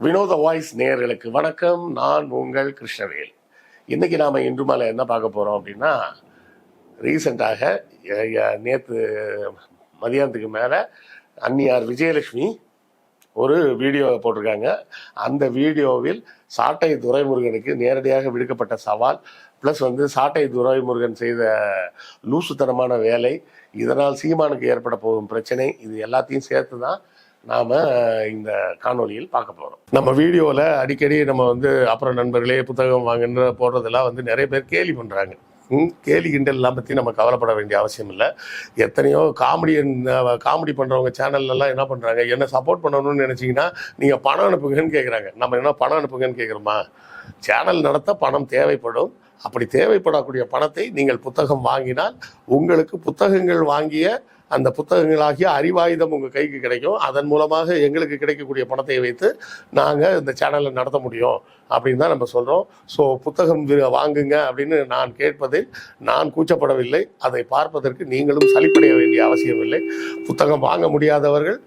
வினோத வாய்ஸ் நேயர்களுக்கு வணக்கம். நான் உங்கள் கிருஷ்ணவேல். இன்னைக்கு நாம இன்று மேலே என்ன பார்க்க போறோம் அப்படின்னா, ரீசெண்டாக நேற்று மதியானத்துக்கு மேலே அன்னியார் விஜயலட்சுமி ஒரு வீடியோ போட்டிருக்காங்க. அந்த வீடியோவில் சாட்டை துரைமுருகனுக்கு நேரடியாக விடுக்கப்பட்ட சவால், ப்ளஸ் சாட்டை துரைமுருகன் செய்த லூசுத்தனமான வேலை, இதனால் சீமானுக்கு ஏற்பட போகும் பிரச்சனை, இது எல்லாத்தையும் சேர்த்து தான் நாம் இந்த காணொலியில் பார்க்க போகிறோம். நம்ம வீடியோவில் அடிக்கடி நம்ம அப்புறம் நண்பர்களே புத்தகம் வாங்குன்ற போடுறதெல்லாம் நிறைய பேர் கேலி பண்ணுறாங்க. கேலி கிண்டல்லாம் பற்றி நம்ம கவலைப்பட வேண்டிய அவசியம் இல்லை. எத்தனையோ காமெடி பண்ணுறவங்க சேனல்லாம் என்ன பண்ணுறாங்க, என்ன சப்போர்ட் பண்ணணும்னு நினச்சிங்கன்னா நீங்கள் பணம் அனுப்புங்கன்னு கேட்குறாங்க. நம்ம என்ன பணம் அனுப்புங்கன்னு கேட்குறோமா? சேனல் நடத்த பணம் தேவைப்படும். அப்படி தேவைப்படக்கூடிய பணத்தை நீங்கள் புத்தகம் வாங்கினால் உங்களுக்கு புத்தகங்கள் வாங்கிய அந்த புத்தகங்களாகிய அறிவாயுதம் உங்கள் கைக்கு கிடைக்கும். அதன் மூலமாக எங்களுக்கு கிடைக்கக்கூடிய பணத்தை வைத்து நாங்கள் இந்த சேனலை நடத்த முடியும் அப்படின்னு தான் நம்ம சொல்கிறோம். ஸோ புத்தகம் வாங்குங்க அப்படின்னு நான் கேட்பதில் நான் கூச்சப்படவில்லை. அதை பார்ப்பதற்கு நீங்களும் சலிப்படைய வேண்டிய அவசியம் இல்லை. புத்தகம் வாங்க முடியாதவர்கள்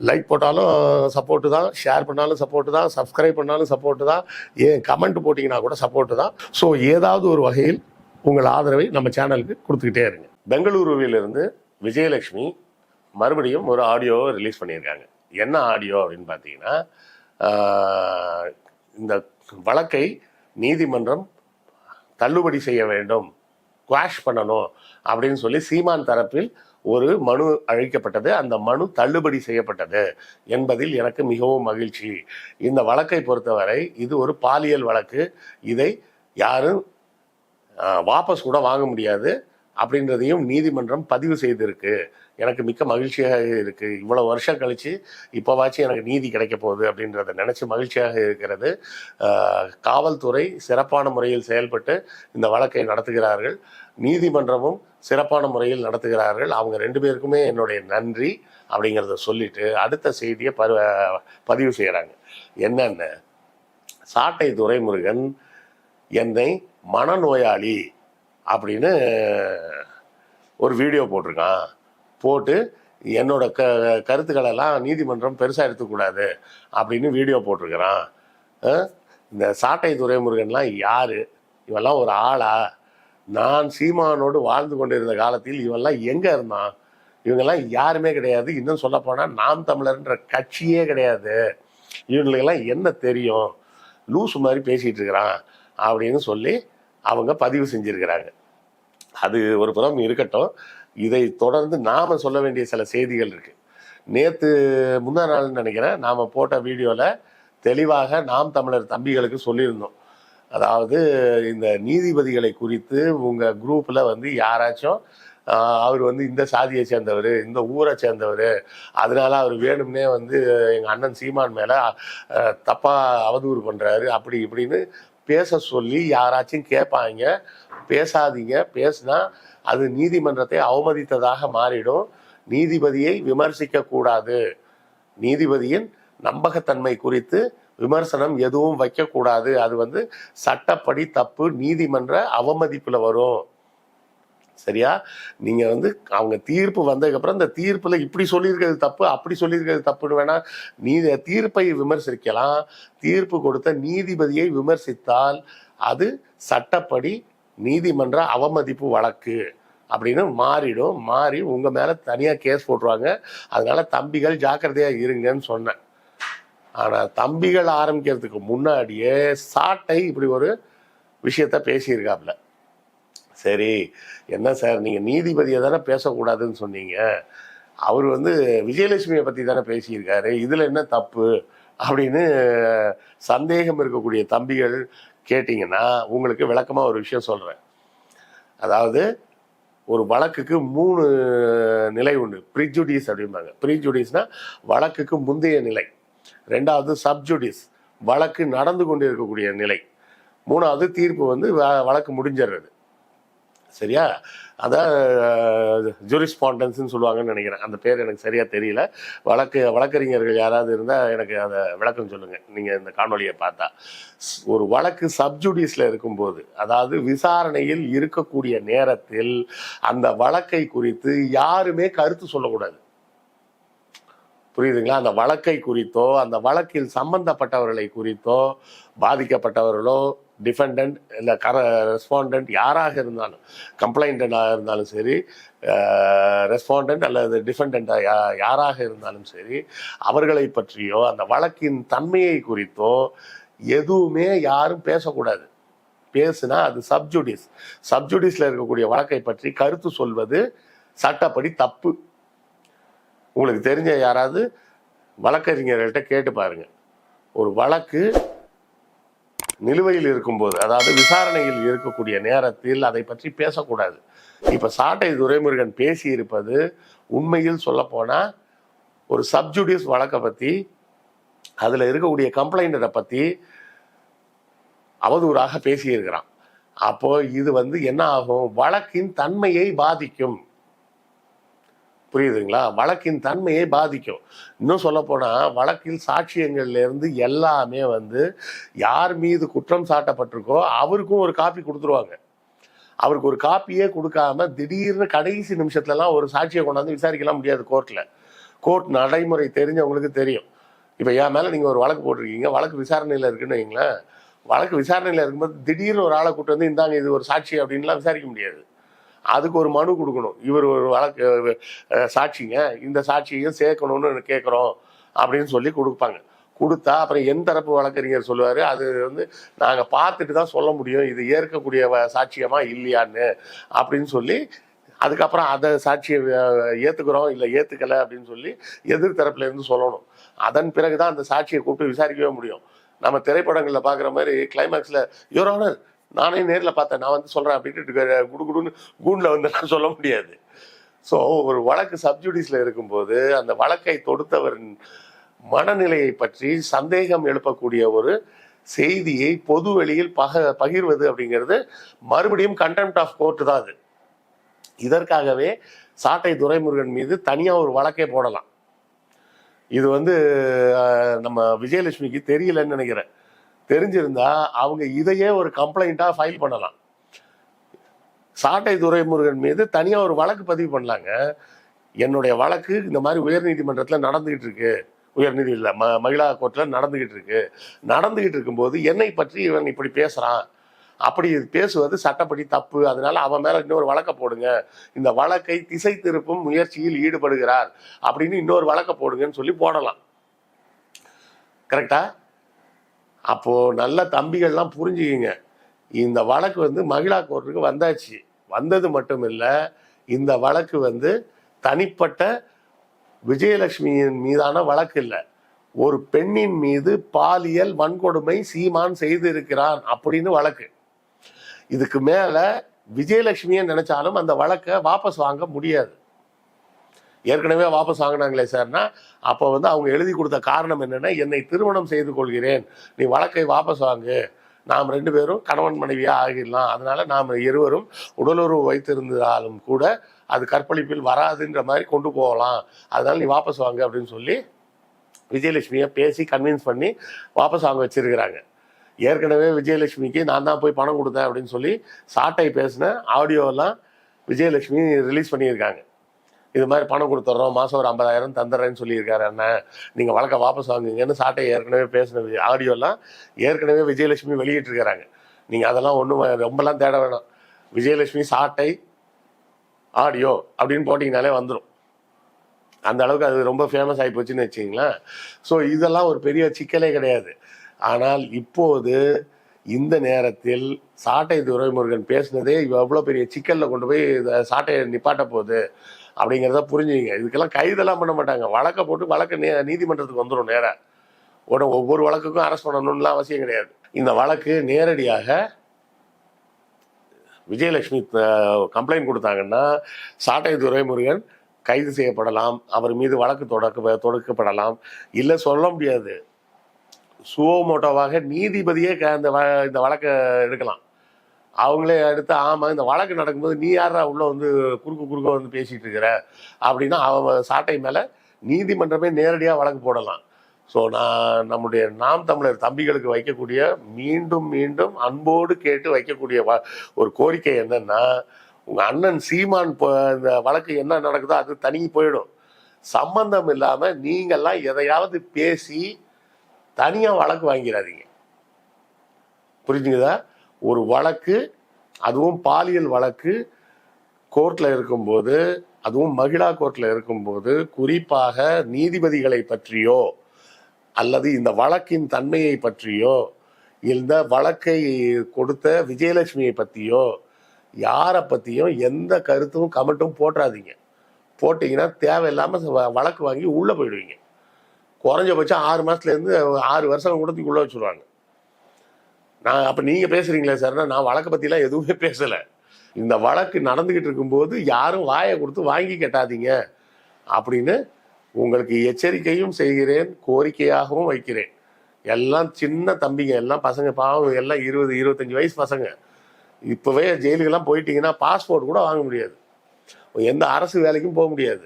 லைக் போட்டாலும் சப்போர்ட்டு தான், ஷேர் பண்ணாலும் சப்போர்ட்டு தான், சப்ஸ்கிரைப் பண்ணாலும் சப்போர்ட்டு தான், ஏன் கமெண்ட் போட்டிங்கன்னா கூட சப்போர்ட்டு தான். ஸோ ஏதாவது ஒரு வகையில் உங்கள் ஆதரவை நம்ம சேனலுக்கு கொடுத்துக்கிட்டே இருங்க. பெங்களூருவிலிருந்து விஜயலட்சுமி மறுபடியும் ஒரு ஆடியோவை ரிலீஸ் பண்ணியிருக்காங்க. என்ன ஆடியோ அப்படின்னு பார்த்தீங்கன்னா, இந்த வழக்கை நீதிமன்றம் தள்ளுபடி செய்ய வேண்டும், குவாஷ் பண்ணணும் அப்படின்னு சொல்லி சீமான் தரப்பில் ஒரு மனு அளிக்கப்பட்டது. அந்த மனு தள்ளுபடி செய்யப்பட்டது என்பதில் எனக்கு மிகவும் மகிழ்ச்சி. இந்த வழக்கை பொறுத்தவரை இது ஒரு பாலியல் வழக்கு. இதை யாரும் வாபஸ் கூட வாங்க முடியாது அப்படின்றதையும் நீதிமன்றம் பதிவு செய்திருக்கு. எனக்கு மிக்க மகிழ்ச்சியாக இருக்குது. இவ்வளோ வருஷம் கழித்து இப்போவாச்சும் எனக்கு நீதி கிடைக்க போகுது அப்படின்றத நினச்சி மகிழ்ச்சியாக இருக்கிறது. காவல்துறை சிறப்பான முறையில் செயல்பட்டு இந்த வழக்கை நடத்துகிறார்கள். நீதிமன்றமும் சிறப்பான முறையில் நடத்துகிறார்கள். அவங்க ரெண்டு பேருக்குமே என்னுடைய நன்றி அப்படிங்கிறத சொல்லிட்டு அடுத்த செய்தியை பதிவு செய்கிறாங்க. என்னென்ன, சாட்டை துரைமுருகன் என்னை மனநோயாளி அப்படின்னு ஒரு வீடியோ போட்டிருக்கான். போட்டு என்னோட கருத்துக்களெல்லாம் நீதிமன்றம் பெருசாக எடுத்துக்கூடாது அப்படின்னு வீடியோ போட்டிருக்கிறான். இந்த சாட்டை துரைமுருகன்லாம் யார்? இவெல்லாம் ஒரு ஆளா? நான் சீமானோடு வாழ்ந்து கொண்டிருந்த காலத்தில் இவெல்லாம் எங்கே இருந்தான்? இவங்கெல்லாம் யாருமே கிடையாது. இன்னும் சொல்லப்போனால் நாம் தமிழர்ன்ற கட்சியே கிடையாது. இவங்களுக்கெல்லாம் என்ன தெரியும்? லூசு மாதிரி பேசிகிட்டு இருக்கிறான் அப்படின்னு சொல்லி அவங்க பதிவு செஞ்சுருக்கிறாங்க. அது ஒரு புறம் இருக்கட்டும். இதை தொடர்ந்து நாம் சொல்ல வேண்டிய சில செய்திகள் இருக்குது. நேற்று முந்தா நாள்னு நினைக்கிறேன், நாம் போட்ட வீடியோவில் தெளிவாக நாம் தமிழர் தம்பிகளுக்கு சொல்லியிருந்தோம். அதாவது இந்த நீதிபதிகளை குறித்து உங்கள் குரூப்பில் யாராச்சும் அவர் இந்த சாதியை சேர்ந்தவர், இந்த ஊரை சேர்ந்தவர், அதனால அவர் வேணும்னே எங்கள் அண்ணன் சீமான் மேலே தப்பாக அவதூறு பண்ணுறாரு அப்படி இப்படின்னு பேச சொல்லி யாராச்சும் கேட்பாங்க. பேசாதீங்க. பேசினா அது நீதிமன்றத்தை அவமதித்ததாக மாறிடும். நீதிபதியை விமர்சிக்க கூடாது. நீதிபதியின் நம்பகத்தன்மை குறித்து விமர்சனம் எதுவும் வைக்கக்கூடாது. அது சட்டப்படி தப்பு, நீதிமன்ற அவமதிப்பில் வரும். சரியா? நீங்க அவங்க தீர்ப்பு வந்ததுக்கப்புறம் இந்த தீர்ப்புல இப்படி சொல்லியிருக்கிறது தப்பு, அப்படி சொல்லியிருக்கிறது தப்புன்னு வேணா தீர்ப்பை விமர்சிக்கலாம். தீர்ப்பு கொடுத்த நீதிபதியை விமர்சித்தால் அது சட்டப்படி நீதிமன்ற அவமதிப்பு வழக்கு அப்படின்னு மாறிடும். மாறி உங்க மேல தனியா கேஸ் போட்டுருவாங்க. அதனால தம்பிகள் ஜாக்கிரதையா இருங்கன்னு சொன்னேன். ஆனா தம்பிகள் ஆரம்பிக்கிறதுக்கு முன்னாடியே சாட்டை இப்படி ஒரு விஷயத்த பேசியிருக்காப்ல. சரி, என்ன சார், நீங்கள் நீதிபதியை தானே பேசக்கூடாதுன்னு சொன்னீங்க. அவர் விஜயலட்சுமியை பற்றி தானே பேசியிருக்காரு, இதில் என்ன தப்பு அப்படின்னு சந்தேகம் இருக்கக்கூடிய தம்பிகள் கேட்டிங்கன்னா உங்களுக்கு விளக்கமாக ஒரு விஷயம் சொல்கிறேன். அதாவது ஒரு வழக்குக்கு 3 நிலை உண்டு. ப்ரீஜுடிஸ் அப்படிம்பாங்க. ப்ரீஜுடிஸ்னா வழக்குக்கு முந்தைய நிலை. 2வது சப்ஜுடிஸ், வழக்கு நடந்து கொண்டு இருக்கக்கூடிய நிலை. 3வது தீர்ப்பு வழக்கு முடிஞ்சிடுறது. சரியா? அதான் ஜூரிஸ்பாண்டன்ஸ்ன்னு சொல்லுவாங்கன்னு நினைக்கிறேன். அந்த பேர் எனக்கு சரியாக தெரியல. வழக்கறிஞர்கள் யாராவது இருந்தால் எனக்கு அதை விளக்கம் சொல்லுங்கள் நீங்கள் இந்த காணொலியை பார்த்தா. ஒரு வழக்கு சப்ஜுடிஸில் இருக்கும்போது, அதாவது விசாரணையில் இருக்கக்கூடிய நேரத்தில் அந்த வழக்கை குறித்து யாருமே கருத்து சொல்லக்கூடாது. புரியுதுங்களா? அந்த வழக்கை குறித்தோ அந்த வழக்கில் சம்பந்தப்பட்டவர்களை குறித்தோ பாதிக்கப்பட்டவர்களோ டிஃபெண்டன்ட் இல்லை ரெஸ்பாண்டன்ட் யாராக இருந்தாலும், கம்ப்ளைண்டண்டாக இருந்தாலும் சரி, ரெஸ்பாண்டன்ட் அல்லது டிஃபெண்டண்டாக யாராக இருந்தாலும் சரி, அவர்களை பற்றியோ அந்த வழக்கின் தன்மையை குறித்தோ எதுவுமே யாரும் பேசக்கூடாது. பேசுனா அது சப்ஜுடிஸ். சப்ஜுடிஸ்ல இருக்கக்கூடிய வழக்கை பற்றி கருத்து சொல்வது சட்டப்படி தப்பு. உங்களுக்கு தெரிஞ்ச யாராவது வழக்கறிஞர்கள்ட்ட கேட்டு பாருங்க. ஒரு வழக்கு நிலுவையில் இருக்கும்போது, அதாவது விசாரணையில் இருக்கக்கூடிய நேரத்தில் அதை பற்றி பேசக்கூடாது. இப்ப சாட்டை துரைமுருகன் பேசி இருப்பது உண்மையில் சொல்ல போனா ஒரு சப்ஜுடிஸ் வழக்கை பத்தி, அதுல இருக்கக்கூடிய கம்ப்ளைண்டரை பத்தி அவதூறாக பேசியிருக்கிறான். அப்போ இது என்ன ஆகும், வழக்கின் தன்மையை பாதிக்கும். புரியுதுங்களா? வழக்கின் தன்மையை பாதிக்கும். இன்னும் சொல்ல போனா வழக்கில் சாட்சியங்கள்ல இருந்து எல்லாமே யார் மீது குற்றம் சாட்டப்பட்டிருக்கோ அவருக்கும் ஒரு காப்பி கொடுத்துருவாங்க. அவருக்கு ஒரு காப்பியே கொடுக்காம திடீர்னு கடைசி நிமிஷத்துலலாம் ஒரு சாட்சியை கொண்டாந்து விசாரிக்கலாம் முடியாது கோர்ட்ல. கோர்ட் நடைமுறை தெரிஞ்சவங்களுக்கு தெரியும். இப்ப என் மேல நீங்க ஒரு வழக்கு போட்டிருக்கீங்க, வழக்கு விசாரணையில இருக்குன்னு வைங்களேன். வழக்கு விசாரணையில இருக்கும்போது திடீர்னு ஒரு ஆளை கூட்டு இந்தாங்க இது ஒரு சாட்சி அப்படின்லாம் விசாரிக்க முடியாது. அதுக்கு ஒரு மனு கொடுக்கணும். இவர் ஒரு வழக்கு சாட்சிங்க, இந்த சாட்சியையும் சேர்க்கணும்னு கேட்குறோம் அப்படின்னு சொல்லி கொடுப்பாங்க. கொடுத்தா அப்புறம் என் தரப்பு வழக்கறிஞர் சொல்லுவார், அது நாங்கள் பார்த்துட்டு தான் சொல்ல முடியும் இது ஏற்கக்கூடிய சாட்சியமா இல்லையான்னு அப்படின்னு சொல்லி, அதுக்கப்புறம் அதை சாட்சியை ஏற்றுக்கிறோம் இல்லை ஏற்றுக்கலை அப்படின்னு சொல்லி எதிர்த்தரப்புல இருந்து சொல்லணும். அதன் பிறகுதான் அந்த சாட்சியை கூப்பிட்டு விசாரிக்கவே முடியும். நம்ம திரைப்படங்களில் பார்க்குற மாதிரி கிளைமேக்ஸில் யுவர் ஆனர் நானே நேரில் பார்த்தேன், நான் சொல்கிறேன் அப்படின்ட்டு குடுகுடுன்னு கூண்டில் நான் சொல்ல முடியாது. ஸோ ஒரு வழக்கு சப்ஜுடிஸில் இருக்கும்போது அந்த வழக்கை தொடுத்தவரின் மனநிலையை பற்றி சந்தேகம் எழுப்பக்கூடிய ஒரு செய்தியை பொது வெளியில் பகிர்வது அப்படிங்கிறது மறுபடியும் கண்டெம்ட் ஆஃப் கோர்ட் தான். அது இதற்காகவே சாட்டை துரைமுருகன் மீது தனியாக ஒரு வழக்கே போடலாம். இது நம்ம விஜயலட்சுமிக்கு தெரியலன்னு நினைக்கிறேன். தெரிஞ்சிருந்தா அவங்க இதையே ஒரு கம்ப்ளைண்டா ஃபைல் பண்ணலாம். சாட்டை துரைமுருகன் மீது தனியா ஒரு வழக்கு பதிவு பண்ணலாங்க. என்னுடைய வழக்கு இந்த மாதிரி உயர்நீதிமன்றத்தில் நடந்துகிட்டு இருக்கு, உயர்நீதி இல்லை மகிழா கோர்ட்ல நடந்துகிட்டு இருக்கும்போது என்னை பற்றி இவன் இப்படி பேசுறான், அப்படி பேசுவது சட்டப்படி தப்பு, அதனால அவன் மேல இன்னொரு வழக்க போடுங்க, இந்த வழக்கை திசை திருப்பும் முயற்சியில் ஈடுபடுகிறார் அப்படின்னு இன்னொரு வழக்க போடுங்கன்னு சொல்லி போடலாம். கரெக்டா? அப்போ நல்ல தம்பிகள்லாம் புரிஞ்சுக்கிங்க, இந்த வழக்கு மகிழா கோர்ட்டுக்கு வந்தாச்சு. வந்தது மட்டும் இல்லை, இந்த வழக்கு தனிப்பட்ட விஜயலட்சுமியின் மீதான வழக்கு இல்லை, ஒரு பெண்ணின் மீது பாலியல் வன்கொடுமை சீமான் செய்திருக்கிறான் அப்படின்னு வழக்கு. இதுக்கு மேல விஜயலட்சுமியை நினைச்சாலும் அந்த வழக்கை வாபஸ் வாங்க முடியாது. ஏற்கனவே வாபஸ் வாங்கினாங்களே சார்னா, அப்போ அவங்க எழுதி கொடுத்த காரணம் என்னன்னா, என்னை திருமணம் செய்து கொள்கிறேன், நீ வழக்கை வாபஸ் வாங்கு, நாம் 2 பேரும் கணவன் மனைவியா ஆகிடலாம், அதனால நாம் இருவரும் உடலுறவு வைத்திருந்தாலும் கூட அது கற்பழிப்பில் வராதுன்ற மாதிரி கொண்டு போகலாம், அதனால நீ வாபஸ் வாங்க அப்படின்னு சொல்லி விஜயலட்சுமியை பேசி கன்வின்ஸ் பண்ணி வாபஸ் வாங்க வச்சிருக்கிறாங்க. ஏற்கனவே விஜயலட்சுமிக்கு நான் தான் போய் பணம் கொடுத்தேன் அப்படின்னு சொல்லி சாட்டை பேசின ஆடியோலாம் விஜயலட்சுமி ரிலீஸ் பண்ணியிருக்காங்க. இது மாதிரி பணம் கொடுத்துட்றோம், மாதம் ஒரு 50,000 தந்துடுறேன்னு சொல்லியிருக்காரு அண்ணன், நீங்கள் வழக்கை வாபஸ் வாங்குங்கன்னு சாட்டை ஏற்கனவே பேசின ஆடியோலாம் ஏற்கனவே விஜயலட்சுமி வெளியிட்டிருக்கிறாங்க. நீங்கள் அதெல்லாம் ஒன்றும் ரொம்பலாம் தேட வேணாம், விஜயலட்சுமி சாட்டை ஆடியோ அப்படின்னு போட்டிங்கனாலே வந்துடும். அந்த அளவுக்கு அது ரொம்ப ஃபேமஸ் ஆகி போச்சுன்னு வச்சிங்களேன். ஸோ இதெல்லாம் ஒரு பெரிய சிக்கலே கிடையாது. ஆனால் இப்போது இந்த நேரத்தில் சாட்டை துரைமுருகன் பேசினதே எவ்வளோ பெரிய சிக்கலில் கொண்டு போய் சாட்டையை நிப்பாட்ட போகுது அப்படிங்கிறத புரிஞ்சுங்க. இதுக்கெல்லாம் கைதெல்லாம் பண்ண மாட்டாங்க, வழக்கை போட்டு வழக்கு நீதிமன்றத்துக்கு வந்துடும் நேராக. ஒவ்வொரு வழக்குக்கும் அரெஸ்ட் பண்ணணும்லாம் அவசியம் கிடையாது. இந்த வழக்கு நேரடியாக விஜயலட்சுமி கம்ப்ளைண்ட் கொடுத்தாங்கன்னா சாட்டை துரைமுருகன் கைது செய்யப்படலாம், அவர் மீது வழக்கு தொடுக்கப்படலாம், இல்லை சொல்ல முடியாது, சுவோமோட்டோவாக நீதிபதியே இந்த வழக்கை எடுக்கலாம். அவங்களே எடுத்து ஆமாம் இந்த வழக்கு நடக்கும்போது நீ யாரா உள்ள குறுக்க பேசிட்டு இருக்கிற அப்படின்னா அவன் சாட்டை மேலே நீதிமன்றமே நேரடியாக வழக்கு போடலாம். ஸோ நம்முடைய நாம் தமிழர் தம்பிகளுக்கு வைக்கக்கூடிய மீண்டும் மீண்டும் அன்போடு கேட்டு வைக்கக்கூடிய ஒரு கோரிக்கை என்னன்னா, உங்கள் அண்ணன் சீமான் இந்த வழக்கு என்ன நடக்குதோ அது தனி போயிடும். சம்பந்தம் இல்லாம நீங்கெல்லாம் எதையாவது பேசி தனியா வழக்கு வாங்கிறாதீங்க. புரிஞ்சுங்களா? ஒரு வழக்கு, அதுவும் பாலியல் வழக்கு கோர்ட்ல இருக்கும்போது, அதுவும் மகிழா கோர்ட்ல இருக்கும்போது, குறிப்பாக நீதிபதிகளை பற்றியோ அல்லது இந்த வழக்கின் தன்மையை பற்றியோ, இந்த வழக்கை கொடுத்த விஜயலட்சுமியை பற்றியோ, யாரை பற்றியும் எந்த கருத்தும் கமெண்ட்டும் போட்டுறாதீங்க. போட்டிங்கன்னா தேவையில்லாமல் வழக்கு வாங்கி உள்ளே போயிடுவீங்க. குறைஞ்சபட்சம் 6 மாதத்துலேருந்து 6 வருஷம் கூட உள்ளே வச்சுருவாங்க. நான் அப்போ நீங்கள் பேசுகிறீங்களே சார்னா, நான் வழக்கை பற்றிலாம் எதுவுமே பேசலை. இந்த வழக்கு நடந்துக்கிட்டு இருக்கும்போது யாரும் வாயை கொடுத்து வாங்கி கட்டாதீங்க அப்படின்னு உங்களுக்கு எச்சரிக்கையும் செய்கிறேன், கோரிக்கையாகவும் வைக்கிறேன். எல்லாம் சின்ன தம்பிங்க, எல்லாம் பசங்க, பாவம், எல்லாம் 20-25 வயசு பசங்க. இப்போவே ஜெயிலுக்கெல்லாம் போயிட்டீங்கன்னா பாஸ்போர்ட் கூட வாங்க முடியாது, எந்த அரசு வேலைக்கும் போக முடியாது.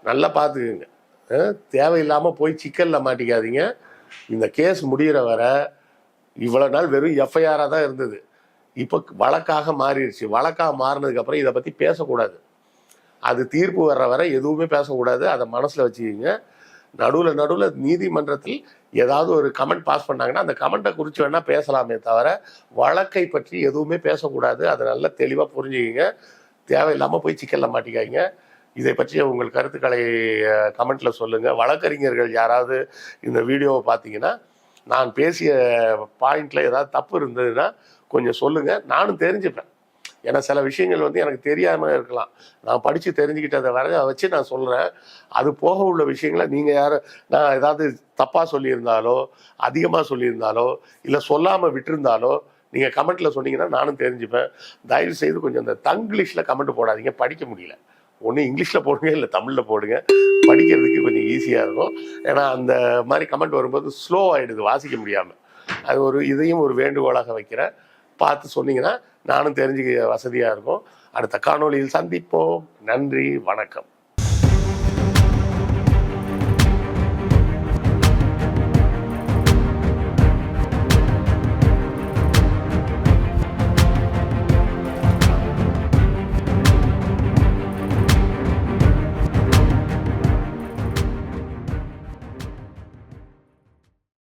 நல்லா பார்த்துக்குங்க. தேவையில்லாமல் போய் சிக்கலில் மாட்டிக்காதீங்க. இந்த கேஸ் முடிகிற வரை இவ்வளோ நாள் வெறும் எஃப்ஐஆராக தான் இருந்தது. இப்போ வழக்காக மாறிடுச்சு. வழக்காக மாறினதுக்கப்புறம் இதை பற்றி பேசக்கூடாது. அது தீர்ப்பு வர்ற வரை எதுவுமே பேசக்கூடாது. அதை மனசில் வச்சுக்கிங்க. நடுவில் நீதிமன்றத்தில் ஏதாவது ஒரு கமெண்ட் பாஸ் பண்ணாங்கன்னா அந்த கமெண்ட்டை குறித்து வேணால் பேசலாமே தவிர வழக்கை பற்றி எதுவுமே பேசக்கூடாது. அதை நல்லா தெளிவாக புரிஞ்சுக்கிங்க. தேவையில்லாமல் போய் சிக்கலில் மாட்டிக்காங்க. இதை பற்றிய உங்கள் கருத்துக்களை கமெண்ட்டில் சொல்லுங்கள். வழக்கறிஞர்கள் யாராவது இந்த வீடியோவை பார்த்தீங்கன்னா, நான் பேசிய பாயிண்டில் ஏதாவது தப்பு இருந்ததுன்னா கொஞ்சம் சொல்லுங்கள், நானும் தெரிஞ்சுப்பேன். ஏன்னா சில விஷயங்கள் வந்து எனக்கு தெரியாமல் இருக்கலாம். நான் படித்து தெரிஞ்சுக்கிட்டதை வச்சு நான் சொல்கிறேன். அது போக உள்ள விஷயங்களை நீங்கள் யாரும் நான் ஏதாவது தப்பாக சொல்லியிருந்தாலோ, அதிகமாக சொல்லியிருந்தாலோ, இல்லை சொல்லாமல் விட்டுருந்தாலோ நீங்கள் கமெண்ட்டில் சொன்னீங்கன்னா நானும் தெரிஞ்சுப்பேன். தயவு செய்து கொஞ்சம் இந்த தங்கிலீஷில் கமெண்ட் போடாதீங்க, படிக்க முடியல. ஒன்று இங்கிலீஷில் போடுங்க, இல்லை தமிழில் போடுங்க. படிக்கிறதுக்கு கொஞ்சம் ஈஸியாக இருக்கும். ஏன்னா அந்த மாதிரி கமெண்ட் வரும்போது ஸ்லோ ஆகிடுது, வாசிக்க முடியாமல். அது இதையும் ஒரு வேண்டுகோளாக வைக்கிறேன். பார்த்து சொன்னீங்கன்னா நானும் தெரிஞ்சுக்க வசதியாக இருக்கும். அடுத்த காணொளியில் சந்திப்போம். நன்றி, வணக்கம்.